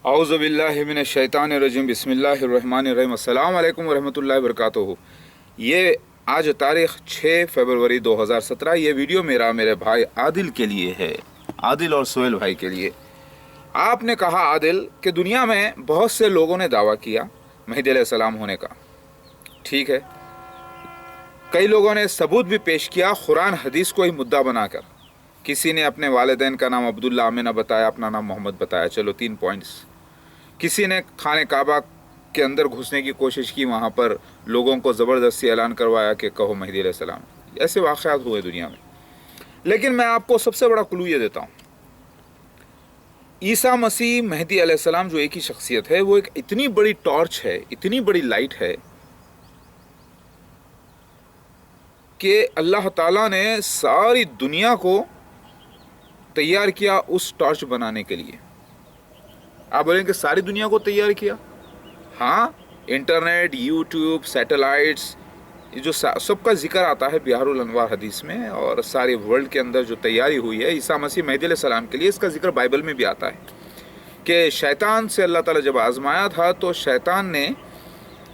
औज़ुबिल्लाहि मिनश्शैतानिर्रजीम बिस्मिल्लाहिर्रहमानिर्रहीम अस्सलाम वालेकुम वरहमतुल्लाहि वबरकातुहू। ये आज तारीख़ 6 फरवरी 2017। ये वीडियो मेरे भाई आदिल के लिए है, आदिल और सोहेल भाई के लिए। आपने कहा आदिल कि दुनिया में बहुत से लोगों ने दावा किया मेहदी अलैहिस्सलाम होने का। ठीक है, कई लोगों ने सबूत भी पेश किया कुरान हदीस को ही मुद्दा बनाकर। किसी ने अपने वालिदैन का नाम अब्दुल्ला आमिना बताया, अपना नाम मोहम्मद बताया, चलो 3 पॉइंट्स। किसी ने खाने काबा के अंदर घुसने की कोशिश की, वहाँ पर लोगों को ज़बरदस्ती ऐलान करवाया कि कहो मेहदी अलैहिस्सलाम। ऐसे वाक़यात हुए दुनिया में। लेकिन मैं आपको सबसे बड़ा क्लू ये देता हूँ, ईसा मसीह मेहदी अलैहिस्सलाम जो एक ही शख्सियत है, वो एक इतनी बड़ी टॉर्च है, इतनी बड़ी लाइट है कि अल्लाह ताला ने सारी दुनिया को तैयार किया उस टॉर्च बनाने के लिए। आप बोलेंगे कि सारी दुनिया को तैयार किया? हाँ, इंटरनेट, यूट्यूब, सैटेलाइट्स, ये जो सबका जिक्र आता है बिहारुल अनवार हदीस में, और सारे वर्ल्ड के अंदर जो तैयारी हुई है ईसा मसीह मेहदी अलैहिस्सलाम के लिए, इसका जिक्र बाइबल में भी आता है कि शैतान से अल्लाह ताला जब आजमाया था तो शैतान ने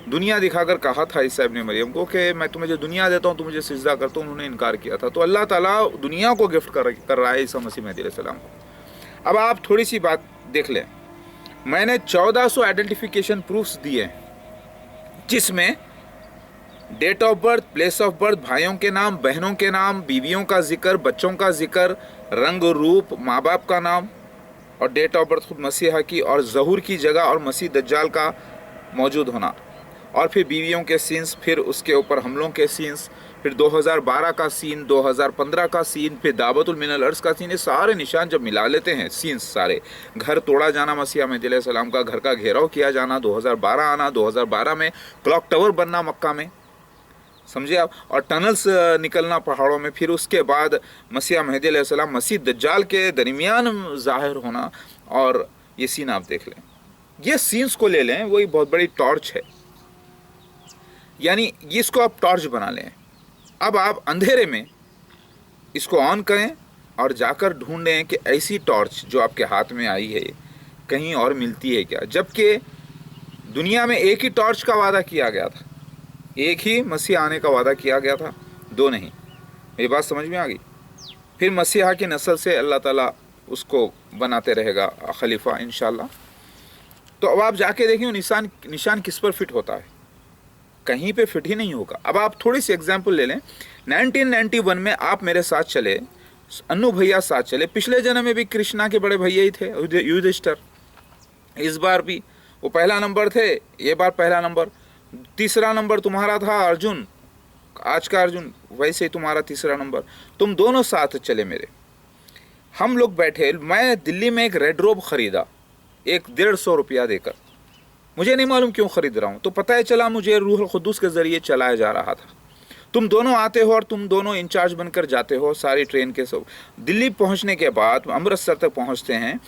दुनिया दिखाकर कहा था ईसा इब्ने मरियम को कि मैं तुम्हें जो दुनिया देता हूँ तुम मुझे सिजदा करते हो। उन्होंने इनकार किया था। तो अल्लाह ताला दुनिया को गिफ्ट कर रहा है ईसा मसीह मेहदी अलैहिस्सलाम को। अब आप थोड़ी सी बात देख लें, मैंने 1400 आइडेंटिफिकेशन प्रूफ्स दिए जिसमें date of birth, place of birth, भाइयों के नाम, बहनों के नाम, बीवियों का जिक्र, बच्चों का जिक्र, रंग रूप, माँ बाप का नाम और डेट ऑफ बर्थ खुद मसीहा की, और ज़हूर की जगह और मसीह दज्जाल का मौजूद होना, और फिर बीवियों के सीन्स, फिर उसके ऊपर हमलों के सीन्स, फिर 2012 का सीन, 2015 का सीन, फिर दावतुल मिनल अर्ज़ का सीन। ये सारे निशान जब मिला लेते हैं, सीन्स सारे, घर तोड़ा जाना मसीहा मेहदी अलैहिस्सलाम का, घर का घेराव किया जाना, 2012 आना, 2012 में क्लॉक टावर बनना मक्का में, समझे आप, और टनल्स निकलना पहाड़ों में, फिर उसके बाद मसीहा मेहदी अलैहिस्सलाम मसीह दज्जाल के दरमियान ज़ाहिर होना, और ये सीन आप देख लें। ये सीन्स को ले लें, वही बहुत बड़ी टॉर्च है, यानी इसको आप टॉर्च बना लें। अब आप अंधेरे में इसको ऑन करें और जाकर ढूंढें कि ऐसी टॉर्च जो आपके हाथ में आई है कहीं और मिलती है क्या, जबकि दुनिया में एक ही टॉर्च का वादा किया गया था, एक ही मसीह आने का वादा किया गया था, दो नहीं। मेरी बात समझ में आ गई? फिर मसीहा की नस्ल से अल्लाह ताला उसको बनाते रहेगा खलीफा इंशाल्लाह। तो अब आप जाके देखिए निशान किस पर फिट होता है, कहीं पे फिट ही नहीं होगा। अब आप थोड़ी सी एग्जांपल ले लें, 1991 में आप मेरे साथ चले, अन्नू भैया साथ चले, पिछले जन्म में भी कृष्णा के बड़े भैया ही थे युधिष्ठिर, इस बार भी वो पहला नंबर थे, ये बार पहला नंबर। तीसरा नंबर तुम्हारा था अर्जुन, आज का अर्जुन, वैसे ही तुम्हारा तीसरा नंबर। तुम दोनों साथ चले मेरे, हम लोग बैठे, मैं दिल्ली में एक रेड रोब खरीदा 150 रुपया देकर, मुझे नहीं मालूम क्यों खरीद रहा हूँ, तो पता है चला मुझे रूहुल कुद्दूस के ज़रिए चलाया जा रहा था। तुम दोनों आते हो और तुम दोनों इंचार्ज बनकर जाते हो सारी ट्रेन के सब। दिल्ली पहुँचने के बाद अमृतसर तक पहुँचते हैं,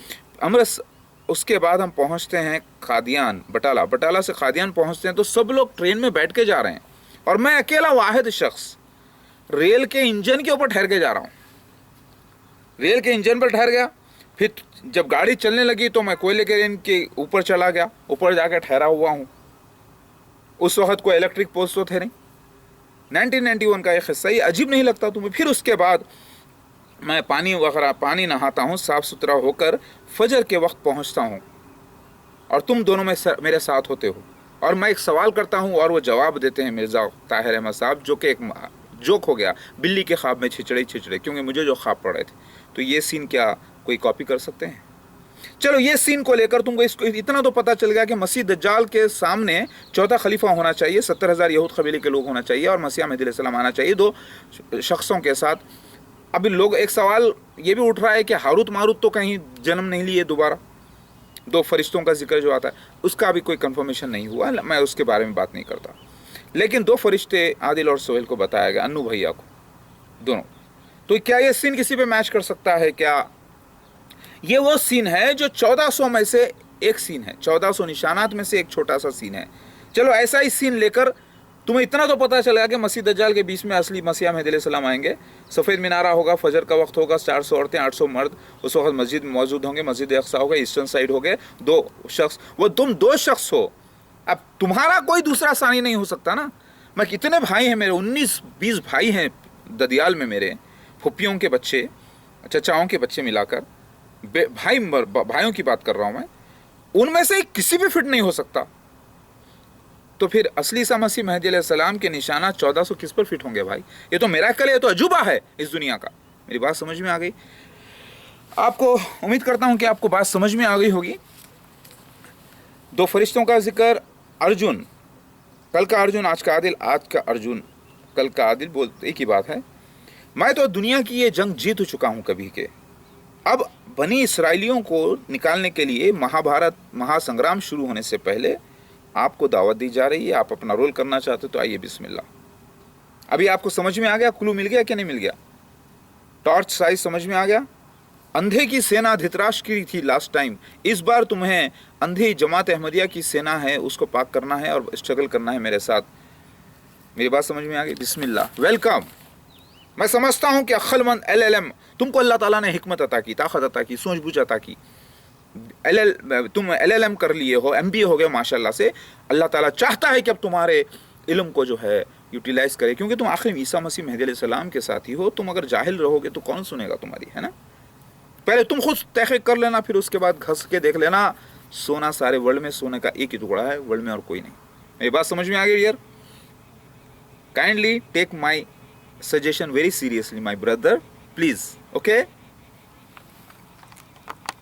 उसके बाद हम पहुँचते हैं कादियान, बटाला से कादियान पहुँचते हैं, तो सब लोग ट्रेन में बैठ के जा रहे हैं और मैं अकेला वाहिद शख्स रेल के इंजन के ऊपर ठहर के जा रहा हूँ। रेल के इंजन पर ठहर गया, फिर जब गाड़ी चलने लगी तो मैं कोयले के रेन के ऊपर चला गया, ऊपर जाकर ठहरा हुआ हूँ। उस वक्त कोई इलेक्ट्रिक पोस्ट तो थे नहीं। 1991 का एक हिस्सा, ही अजीब नहीं लगता तुम्हें? फिर उसके बाद मैं पानी नहाता हूँ, साफ़ सुथरा होकर फजर के वक्त पहुँचता हूँ और तुम दोनों में मेरे साथ होते हो, और मैं एक सवाल करता हूँ और वो जवाब देते हैं मिर्ज़ा ताहिर अहमद साहब, जो कि एक जोक हो गया, बिल्ली के ख्वाब में छिचड़े, क्योंकि मुझे जो ख्वाब पड़ रहे थे। तो ये सीन क्या कोई कॉपी कर सकते हैं? चलो, ये सीन को लेकर तुमको इसको इतना तो पता चल गया कि मसीह दज्जाल के सामने चौथा खलीफा होना चाहिए, 70,000 यहूद कबीले के लोग होना चाहिए, और मसीह मेहदी अलैहिस्सलाम आना चाहिए 2 शख्सों के साथ। अभी लोग, एक सवाल ये भी उठ रहा है कि हारूत मारूत तो कहीं जन्म नहीं लिए दोबारा, 2 फरिश्तों का जिक्र जो आता है उसका अभी कोई कंफर्मेशन नहीं हुआ, मैं उसके बारे में बात नहीं करता। लेकिन 2 फरिश्ते आदिल और सोहेल को बताया गया, अन्नू भैया को, दोनों। तो क्या ये सीन किसी पे मैच कर सकता है क्या? ये वो सीन है जो 1400 में से एक सीन है, 1400 निशानात में से एक छोटा सा सीन है। चलो, ऐसा ही सीन लेकर तुम्हें इतना तो पता चलेगा कि मसीह दज्जाल के बीच में असली मसीहा मेहदी अलैहिस्सलाम आएंगे, सफ़ेद मीनारा होगा, फजर का वक्त होगा, 400 औरतें 800 मर्द उस वक्त मस्जिद में मौजूद होंगे, मस्जिद अक्सा होगा, ईस्टर्न साइड हो गए 2 शख्स, वो तुम 2 शख्स हो, अब तुम्हारा कोई दूसरा सानी नहीं हो सकता ना। मैं कितने भाई हैं मेरे, 19-20 भाई हैं ददियाल में मेरे, फुप्पियों के बच्चे, चचाओं के बच्चे मिलाकर, भाइयों की बात कर रहा हूँ मैं, उनमें से किसी भी फिट नहीं हो सकता। तो फिर असली सा मसीह मेहदी अलैहिस्सलाम के निशाना 1400 किस पर फिट होंगे भाई? ये तो मिरेकल है, ये तो अजूबा है इस दुनिया का। मेरी बात समझ में आ गई? आपको उम्मीद करता हूं कि आपको बात समझ में आ गई होगी। 2 फरिश्तों का जिक्र, अर्जुन, कल का अर्जुन आज का आदिल, आज का अर्जुन कल का आदिल, बोलते एक ही बात है। मैं तो दुनिया की ये जंग जीत चुका हूं कभी के। अब बनी इसराइलियों को निकालने के लिए महाभारत महासंग्राम शुरू होने से पहले आपको दावत दी जा रही है। आप अपना रोल करना चाहते हो तो आइए, बिस्मिल्लाह। अभी आपको समझ में आ गया, क्लू मिल गया कि नहीं मिल गया? टॉर्च साइज समझ में आ गया? अंधे की सेना धृतराष्ट्र की थी लास्ट टाइम, इस बार तुम्हें अंधी जमात अहमदिया की सेना है, उसको पाक करना है और स्ट्रगल करना है मेरे साथ। मेरी बात समझ में आ गई? बिस्मिल्लाह, वेलकम। मैं समझता हूं कि अक्लमंद LLM, तुमको अल्लाह ताला ने हिकमत अता की, ताकत अता की, सूझबूझ अता की, तुम LLM कर लिए हो, MBA हो गए माशाल्लाह से। अल्लाह ताला चाहता है कि अब तुम्हारे इल्म को जो है यूटिलाइज करे, क्योंकि तुम आखिर ईसा मसीह मेहदी अलैहिस्सलाम के साथ ही हो। तुम अगर जाहिल रहोगे तो कौन सुनेगा तुम्हारी, है ना? पहले तुम खुद तहकीक कर लेना, फिर उसके बाद घस के देख लेना। सोना सारे वर्ल्ड में सोने का एक ही टुकड़ा है, वर्ल्ड में और कोई नहीं। मेरी बात समझ में आ गई यार? Kindly take my suggestion very seriously my brother, please, okay.